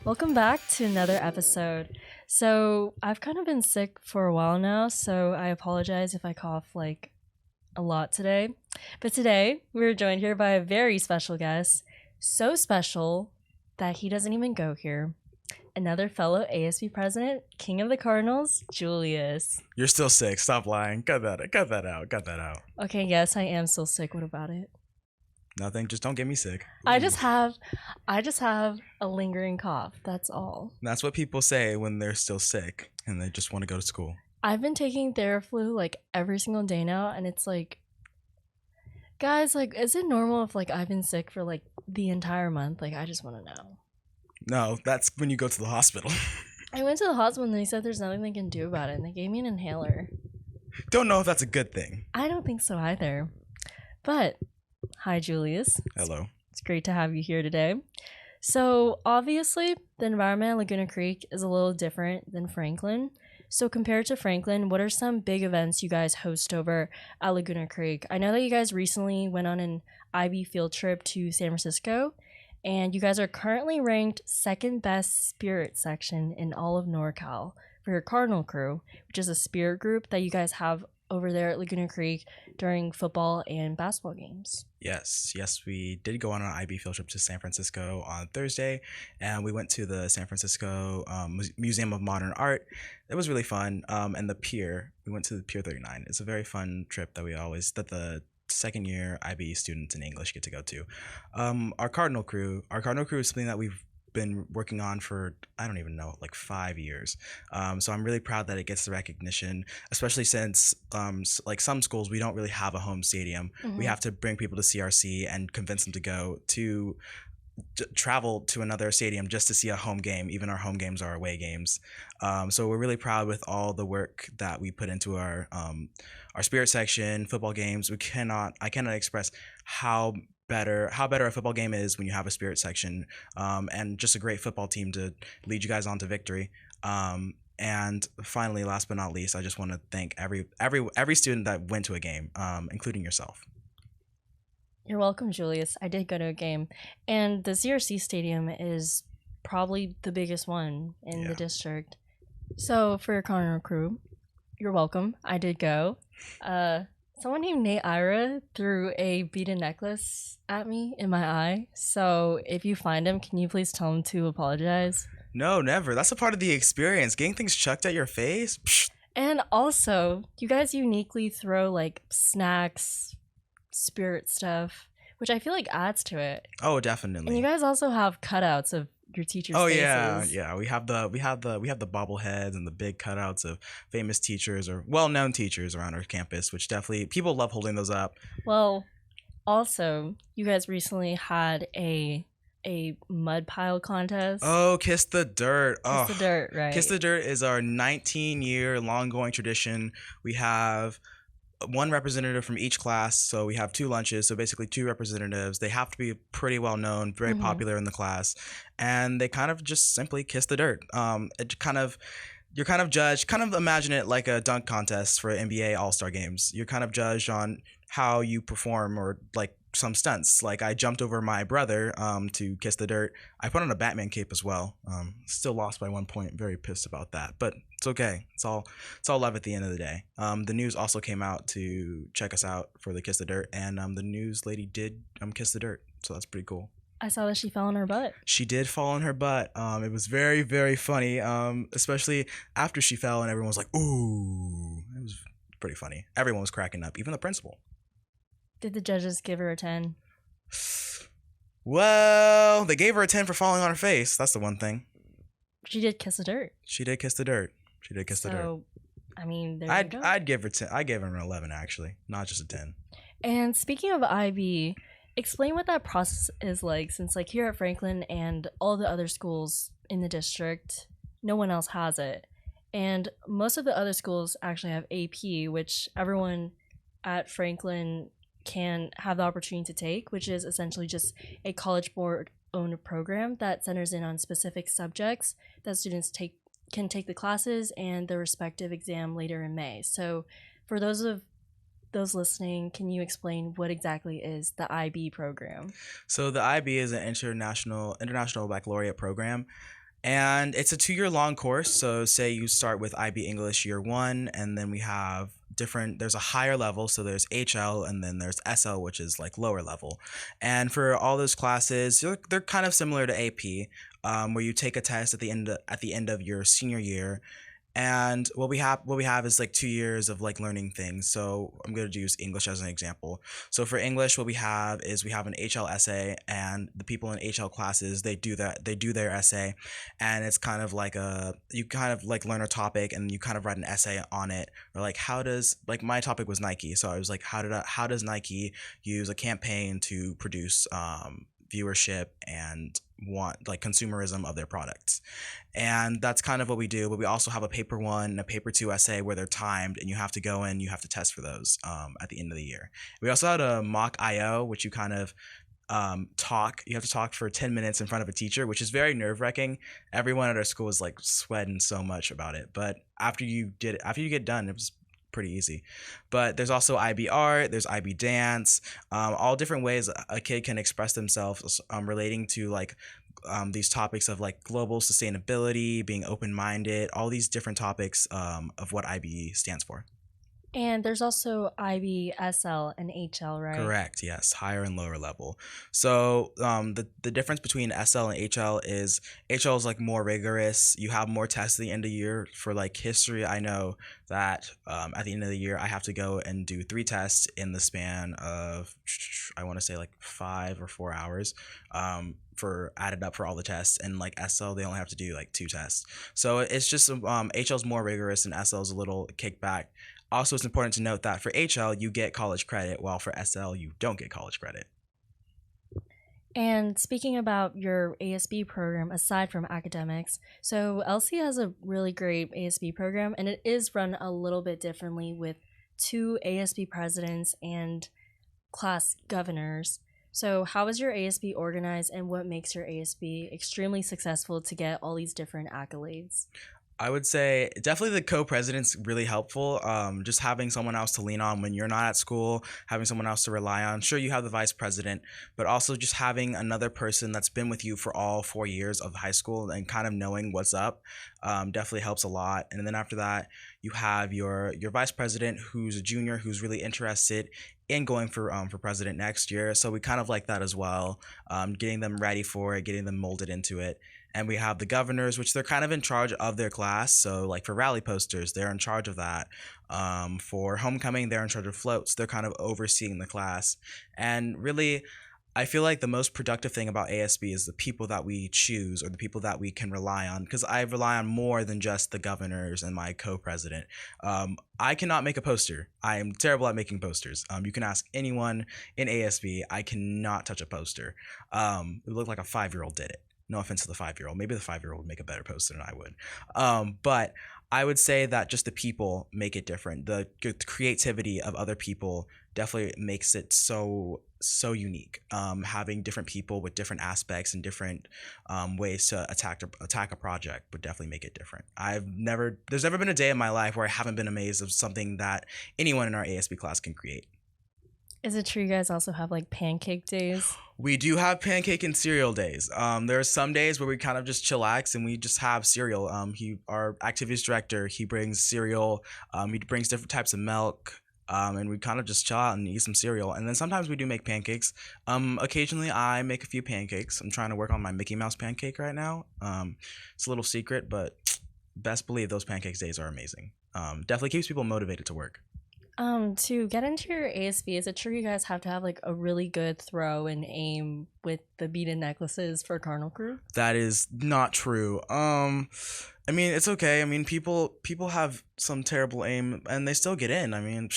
Welcome back to another episode. So, I've kind of been sick for a while now, so I apologize if I cough like a lot today. But today, we're joined here by a very special guest. So special that he doesn't even go here. Another fellow ASB president, King of the Cardinals, Julius. You're still sick. Stop lying. Cut that out. Okay, yes, I am still sick. What about it? Nothing. Just don't get me sick. I just have a lingering cough. That's all. That's what people say when they're still sick and they just want to go to school. I've been taking Theraflu like every single day now, and it's like, guys, like, is it normal if like I've been sick for like the entire month? Like, I just want to know. No, that's when you go to the hospital. I went to the hospital and they said there's nothing they can do about it, and they gave me an inhaler. Don't know if that's a good thing. I don't think so either. But hi, Julius. Hello. It's great to have you here today. So obviously, the environment at Laguna Creek is a little different than Franklin. So compared to Franklin, what are some big events you guys host over at Laguna Creek? I know that you guys recently went on an IB field trip to San Francisco, and you guys are currently ranked second best spirit section in all of NorCal for your Cardinal Crew, which is a spirit group that you guys have over there at Laguna Creek during football and basketball games. Yes, we did go on an IB field trip to San Francisco on Thursday, and we went to the San Francisco Museum of Modern Art. It was really fun, and we went to the Pier 39. It's a very fun trip that the second year IB students in English get to go to. Our Cardinal Crew is something that we've been working on for, I don't even know, like 5 years. So I'm really proud that it gets the recognition, especially since like some schools, we don't really have a home stadium. Mm-hmm. We have to bring people to CRC and convince them to go to travel to another stadium just to see a home game. Even our home games are away games. So we're really proud with all the work that we put into our spirit section, football games. I cannot express how better a football game is when you have a spirit section, and just a great football team to lead you guys on to victory. And finally, last but not least, I just want to thank every student that went to a game, including yourself. You're welcome, Julius. I did go to a game, and the CRC Stadium is probably the biggest one in the district. So for your Cardinal Crew, you're welcome. I did go. Someone named Nate Ira threw a beaded necklace at me in my eye. So if you find him, can you please tell him to apologize? No, never. That's a part of the experience. Getting things chucked at your face. Psh. And also, you guys uniquely throw like snacks, spirit stuff, which I feel like adds to it. Oh, definitely. And you guys also have cutouts of your teachers' faces. Yeah. We have the bobbleheads and the big cutouts of famous teachers or well-known teachers around our campus, which definitely people love holding those up. Well, also, you guys recently had a mud pile contest. Oh, Kiss the Dirt. Kiss the Dirt, right. Kiss the Dirt is our 19-year long-going tradition. We have one representative from each class, so we have 2 lunches, so basically 2 representatives. They have to be pretty well known, very popular in the class, and they kind of just simply kiss the dirt. You're kind of judged, kind of imagine it like a dunk contest for NBA All-Star games. You're kind of judged on how you perform or like some stunts. Like I jumped over my brother to kiss the dirt. I put on a Batman cape as well. Still lost by 1 point. Very pissed about that, but it's okay. It's all love at the end of the day. The news also came out to check us out for the Kiss the Dirt, and the news lady did kiss the dirt, so that's pretty cool. I saw that she fell on her butt. She did fall on her butt. It was very, very funny, especially after she fell and everyone was like, ooh. It was pretty funny. Everyone was cracking up, even the principal. Did the judges give her a 10? Well, they gave her a 10 for falling on her face. That's the one thing. She did kiss the dirt. She did kiss the dirt. So, I mean, there you go. I'd give her 10. I gave her an 11, actually, not just a 10. And speaking of IB, explain what that process is like, since like here at Franklin and all the other schools in the district, no one else has it. And most of the other schools actually have AP, which everyone at Franklin can have the opportunity to take, which is essentially just a College Board owned program that centers in on specific subjects that students can take the classes and the respective exam later in May. So for those listening, can you explain what exactly is the IB program? So the IB is an international baccalaureate program. And it's a 2 year long course. So say you start with IB English year one, and then we have there's a higher level. So there's HL, and then there's SL, which is like lower level. And for all those classes, they're kind of similar to AP, where you take a test at the end of your senior year. And what we have is like 2 years of like learning things. So I'm going to use English as an example. So for English, what we have is we have an HL essay, and the people in HL classes, they do their essay, and it's kind of like you kind of like learn a topic, and you kind of write an essay on it. Or like, how does, like, my topic was Nike, so I was like, how does Nike use a campaign to produce viewership and want like consumerism of their products. And that's kind of what we do. But we also have a paper one and a paper two essay where they're timed, and you have to go in, you have to test for those at the end of the year. We also had a mock IO, which you kind of you have to talk for 10 minutes in front of a teacher, which is very nerve-wracking. Everyone at our school was like sweating so much about it, but after you get done, it was pretty easy. But there's also IB art, there's IB dance, all different ways a kid can express themselves relating to like these topics of like global sustainability, being open-minded, all these different topics of what IB stands for. And there's also IB, SL, and HL, right? Correct. Yes, higher and lower level. So the difference between SL and HL is like more rigorous. You have more tests at the end of the year. For like history, I know that at the end of the year, I have to go and do 3 tests in the span of, I want to say, like 5 or 4 hours. For added up for all the tests, and like SL, they only have to do like 2 tests. So it's just HL is more rigorous, and SL is a little kickback. Also, it's important to note that for HL, you get college credit, while for SL, you don't get college credit. And speaking about your ASB program, aside from academics, so LC has a really great ASB program, and it is run a little bit differently with 2 ASB presidents and class governors. So, how is your ASB organized, and what makes your ASB extremely successful to get all these different accolades? I would say definitely the co-president's really helpful. Just having someone else to lean on when you're not at school, having someone else to rely on. Sure, you have the vice president, but also just having another person that's been with you for all 4 years of high school and kind of knowing what's up definitely helps a lot. And then after that, you have your vice president who's a junior who's really interested in going for president next year. So we kind of like that as well, getting them ready for it, getting them molded into it. And we have the governors, which they're kind of in charge of their class. So like for rally posters, they're in charge of that. For homecoming, they're in charge of floats. They're kind of overseeing the class. And really, I feel like the most productive thing about ASB is the people that we choose, or the people that we can rely on, because I rely on more than just the governors and my co-president. I cannot make a poster. I am terrible at making posters. You can ask anyone in ASB. I cannot touch a poster. It looked like a 5-year-old did it. No offense to the 5-year-old. Maybe the 5-year-old would make a better poster than I would. But I would say that just the people make it different. The creativity of other people definitely makes it so unique. Having different people with different aspects and different ways to attack a project would definitely make it different. There's never been a day in my life where I haven't been amazed of something that anyone in our ASB class can create. Is it true you guys also have like pancake days? We do have pancake and cereal days. There are some days where we kind of just chillax and we just have cereal. Our activities director, he brings cereal. He brings different types of milk. And we kind of just chill out and eat some cereal. And then sometimes we do make pancakes. Occasionally I make a few pancakes. I'm trying to work on my Mickey Mouse pancake right now. It's a little secret, but best believe those pancakes days are amazing. Definitely keeps people motivated to work. To get into your ASB, is it true you guys have to have like a really good throw and aim with the beaded necklaces for Cardinal Crew? That is not true. I mean, it's okay. I mean, people have some terrible aim and they still get in. I mean,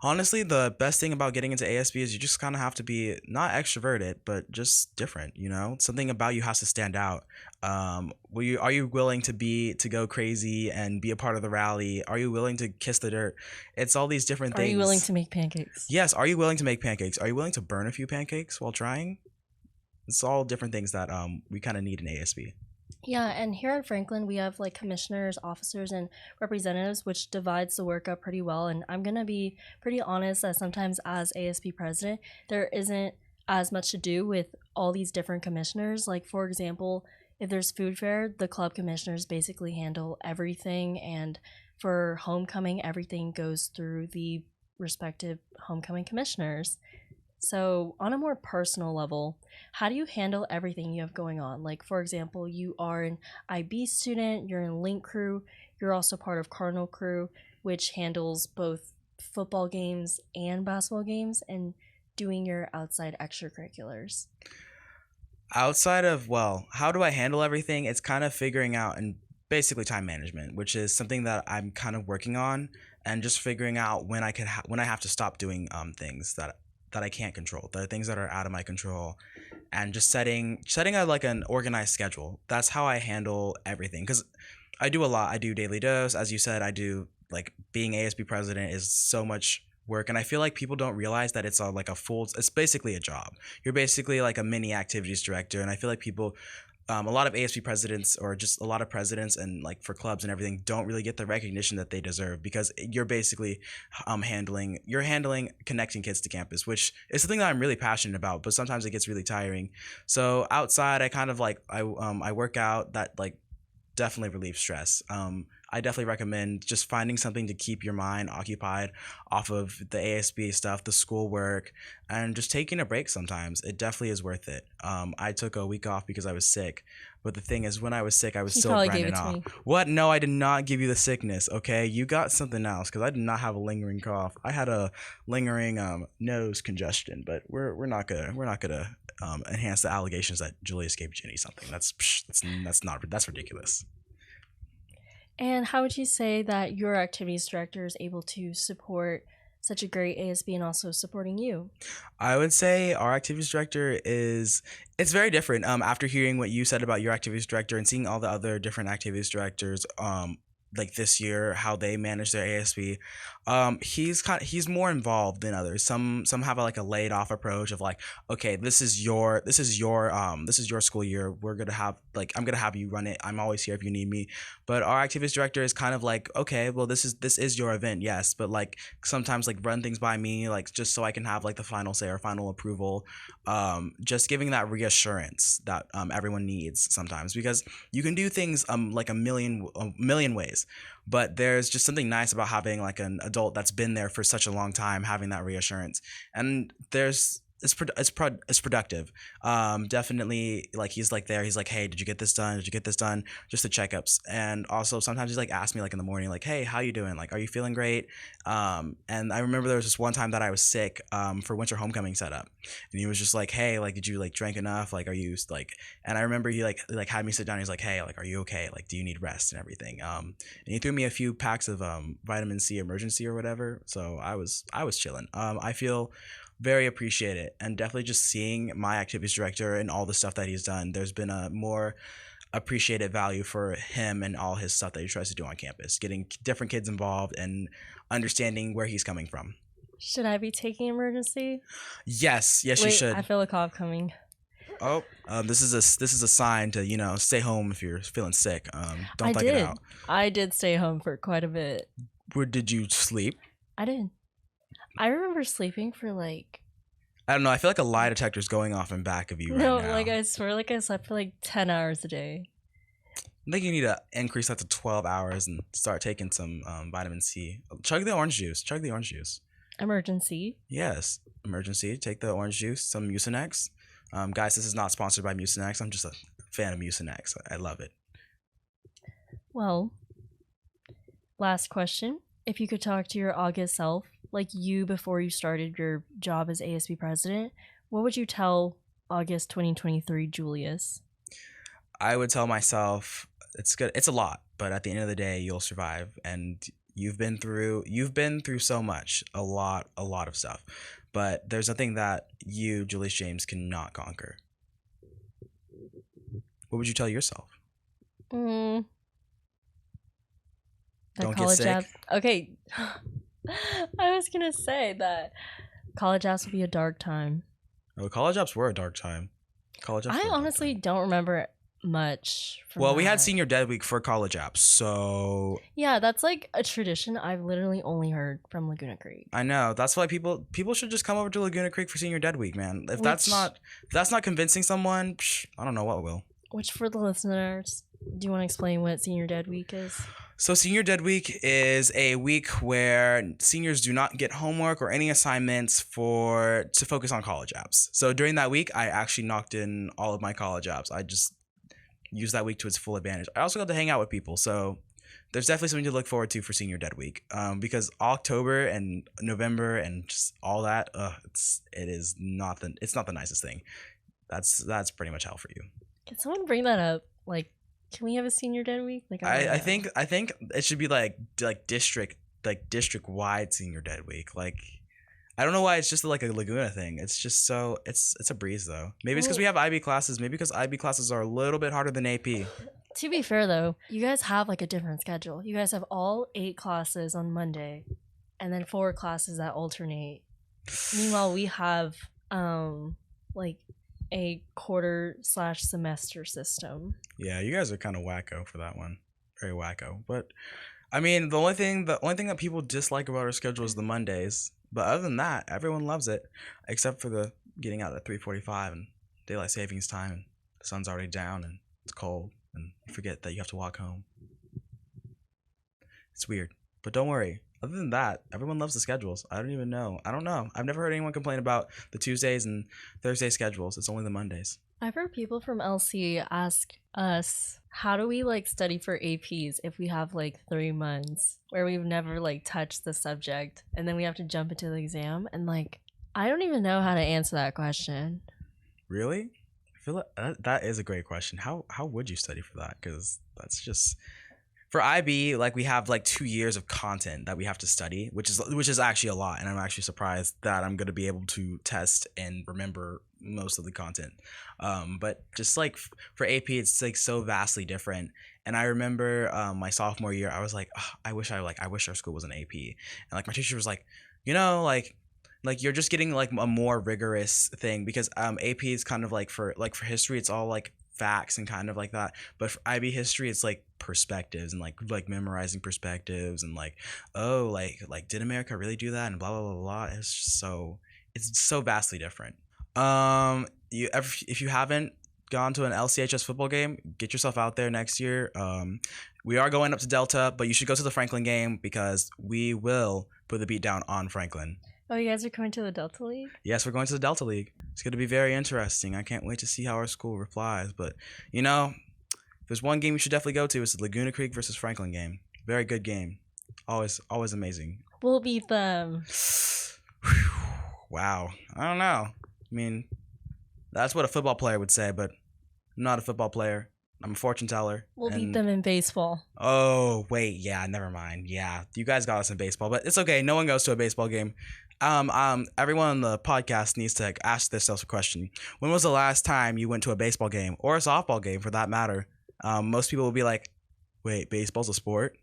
honestly, the best thing about getting into ASB is you just kind of have to be not extroverted, but just different. You know, something about you has to stand out. Are you willing to go crazy and be a part of the rally? Are you willing to kiss the dirt? It's all these different things. Are you willing to make pancakes? Yes. Are you willing to make pancakes? Are you willing to burn a few pancakes while trying? It's all different things that we kind of need in ASB. Yeah, and here at Franklin, we have like commissioners, officers, and representatives, which divides the work up pretty well. And I'm going to be pretty honest that sometimes as ASB president, there isn't as much to do with all these different commissioners. Like, for example, if there's food fair, the club commissioners basically handle everything, and for homecoming, everything goes through the respective homecoming commissioners. So, on a more personal level, how do you handle everything you have going on? Like, for example, you are an IB student, you're in Link Crew, you're also part of Cardinal Crew, which handles both football games and basketball games, and doing your outside extracurriculars. Outside of, well, how do I handle everything? It's kind of figuring out and basically time management, which is something that I'm kind of working on, and just figuring out when when I have to stop doing things that I can't control, the things that are out of my control, and just setting a like an organized schedule. That's how I handle everything, because I do a lot. I do daily dose, as you said. I do, like, being ASB president is so much work, and I feel like people don't realize that it's like a full. It's basically a job. You're basically like a mini activities director, and I feel like people. A lot of ASB presidents, or just a lot of presidents and like for clubs and everything, don't really get the recognition that they deserve, because you're basically handling connecting kids to campus, which is something that I'm really passionate about, but sometimes it gets really tiring. So outside, I kind of like I work out. That like definitely relieves stress. I definitely recommend just finding something to keep your mind occupied off of the ASB stuff, the schoolwork, and just taking a break sometimes. It definitely is worth it. I took a week off because I was sick, but the thing is, when I was sick, I was You still probably grinding gave it to off. me. What? No, I did not give you the sickness, okay? You got something else, because I did not have a lingering cough. I had a lingering nose congestion, but we're not gonna enhance the allegations that Julius gave Jenny something. That's ridiculous. And how would you say that your activities director is able to support such a great ASB and also supporting you? I would say our activities director it's very different. After hearing what you said about your activities director and seeing all the other different activities directors, like this year, how they manage their ASB, he's more involved than others. Some have like a laid off approach of like, okay, this is your school year. I'm gonna have you run it. I'm always here if you need me. But our activities director is kind of like, okay, well, this is your event, yes, but like sometimes like run things by me, like just so I can have like the final say or final approval. Just giving that reassurance that everyone needs sometimes, because you can do things like a million ways, but there's just something nice about having like an adult that's been there for such a long time, having that reassurance. And it's productive. Definitely, like, he's like there, he's like, hey, did you get this done, just the checkups. And also sometimes he's like, ask me like in the morning, like, hey, how you doing, like, are you feeling great? And I remember there was this one time that I was sick for winter homecoming setup, and he was just like, hey, like, did you like drink enough, like, are you like. And I remember he like had me sit down. He's like, hey, like, are you okay, like, do you need rest and everything. And he threw me a few packs of vitamin C emergency or whatever, so I was chilling. I feel very appreciated, and definitely just seeing my activities director and all the stuff that he's done, there's been a more appreciated value for him and all his stuff that he tries to do on campus, getting different kids involved and understanding where he's coming from. Should I be taking emergency? Yes, you Wait, should. I feel a cough coming. Oh, this is a sign to stay home if you're feeling sick. Don't I thug it did. out. I did stay home for quite a bit. Where did you sleep? I did. I remember sleeping for like I don't know. I feel like a lie detector's going off in back of you right no, now. like I swear, like I slept for like 10 hours a day. I think you need to increase that to 12 hours and start taking some vitamin C. Chug the orange juice. Emergency. Yes, emergency. Take the orange juice, some Mucinex. Guys, this is not sponsored by Mucinex. I'm just a fan of Mucinex. I love it. Well, last question. If you could talk to your August self, like you before you started your job as ASB president, what would you tell August 2023 Julius? I would tell myself it's good. It's a lot, but at the end of the day, you'll survive. And you've been through so much, a lot of stuff. But there's nothing that you, Julius James, cannot conquer. What would you tell yourself? Mm, that Don't get college sick. app. Okay. I was gonna say that college apps will be a dark time. Oh, college apps were a dark time. I honestly don't remember much from Well, we had that. senior dead week for college apps, so Yeah, that's like a tradition I've literally only heard from Laguna Creek. I know that's why people should just come over to Laguna Creek for senior dead week, man. If that's Which- not convincing someone, I don't know what will. Which, for the listeners, do you want to explain what Senior Dead Week is? So Senior Dead Week is a week where seniors do not get homework or any assignments to focus on college apps. So during that week, I actually knocked in all of my college apps. I just used that week to its full advantage. I also got to hang out with people. So there's definitely something to look forward to for Senior Dead Week. Because October and November and just all that, it's not the nicest thing. That's pretty much hell for you. Can someone bring that up? Like, can we have a Senior Dead Week? Like, I think it should be like district wide Senior Dead Week. Like, I don't know why it's just like a Laguna thing. It's just so it's a breeze though. Maybe it's because we have IB classes. Maybe because IB classes are a little bit harder than AP. To be fair though, you guys have like a different schedule. You guys have all 8 classes on Monday, and then 4 classes that alternate. Meanwhile, we have like a quarter/semester system. Yeah, you guys are kind of wacko for that one. Very wacko. But I mean, the only thing that people dislike about our schedule is the Mondays. But other than that, everyone loves it, except for the getting out at 3:45 and daylight savings time, and the sun's already down and it's cold, and you forget that you have to walk home. It's weird, but don't worry. Other than that, everyone loves the schedules. I don't know. I've never heard anyone complain about the Tuesdays and Thursday schedules. It's only the Mondays. I've heard people from LC ask us, how do we like study for APs if we have like 3 months where we've never like touched the subject and then we have to jump into the exam? And like, I don't even know how to answer that question. Really? I feel like that is a great question. How would you study for that? Because that's just... For IB, like, we have like 2 years of content that we have to study, which is actually a lot, and I'm actually surprised that I'm gonna be able to test and remember most of the content. But just like for AP, it's like so vastly different. And I remember my sophomore year, I was like, oh, I wish our school was an AP. And like my teacher was like, like you're just getting like a more rigorous thing, because AP is kind of like for history, it's all like facts and kind of like that, but for IB history it's like perspectives and like memorizing perspectives and like, oh, like did America really do that and blah blah blah blah. It's so vastly different. If you haven't gone to an LCHS football game, get yourself out there next year. We are going up to Delta, but you should go to the Franklin game because we will put the beat down on Franklin. Oh, you guys are going to the Delta League? Yes, we're going to the Delta League. It's going to be very interesting. I can't wait to see how our school replies. But, if there's one game you should definitely go to, it's the Laguna Creek versus Franklin game. Very good game. Always amazing. We'll beat them. Wow. I don't know. I mean, that's what a football player would say, but I'm not a football player. I'm a fortune teller. We'll beat them in baseball. Oh, wait. Yeah, never mind. Yeah, you guys got us in baseball, but it's okay. No one goes to a baseball game. Everyone on the podcast needs to ask themselves a question. When was the last time you went to a baseball game or a softball game for that matter? Most people will be like, wait, baseball's a sport?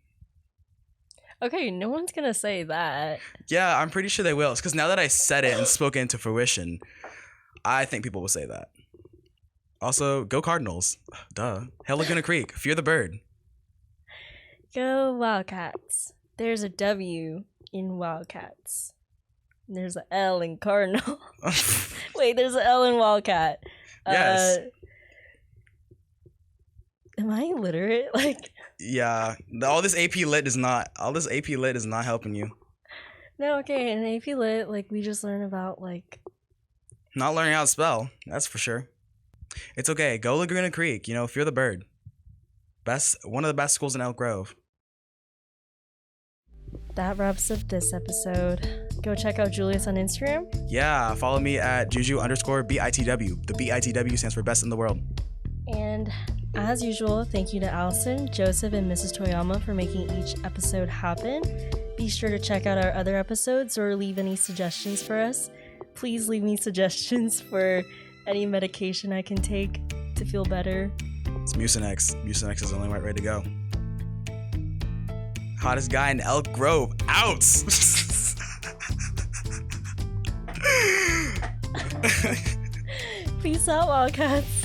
Okay, no one's gonna say that. Yeah, I'm pretty sure they will. It's because now that I said it and spoke it into fruition, I think people will say that. Also, go Cardinals. Duh. Hail Laguna Creek. Fear the bird. Go Wildcats. There's a W in Wildcats. There's an L in Cardinal. Wait, there's an L in Wildcat. Yes. Am I illiterate? Like, yeah. All this AP lit is not helping you. No, okay. In AP Lit, like, we just learn about like not learning how to spell. That's for sure. It's okay. Go Laguna Creek. Fear the bird. One of the best schools in Elk Grove. That wraps up this episode. Go check out Julius on Instagram. Yeah, follow me at Juju_BITW. The BITW stands for best in the world. And as usual, thank you to Allison, Joseph, and Mrs. Toyama for making each episode happen. Be sure to check out our other episodes or leave any suggestions for us. Please leave me suggestions for any medication I can take to feel better. It's Mucinex. Mucinex is the only right way to go. Hottest guy in Elk Grove. Outs! Peace out, Wildcats.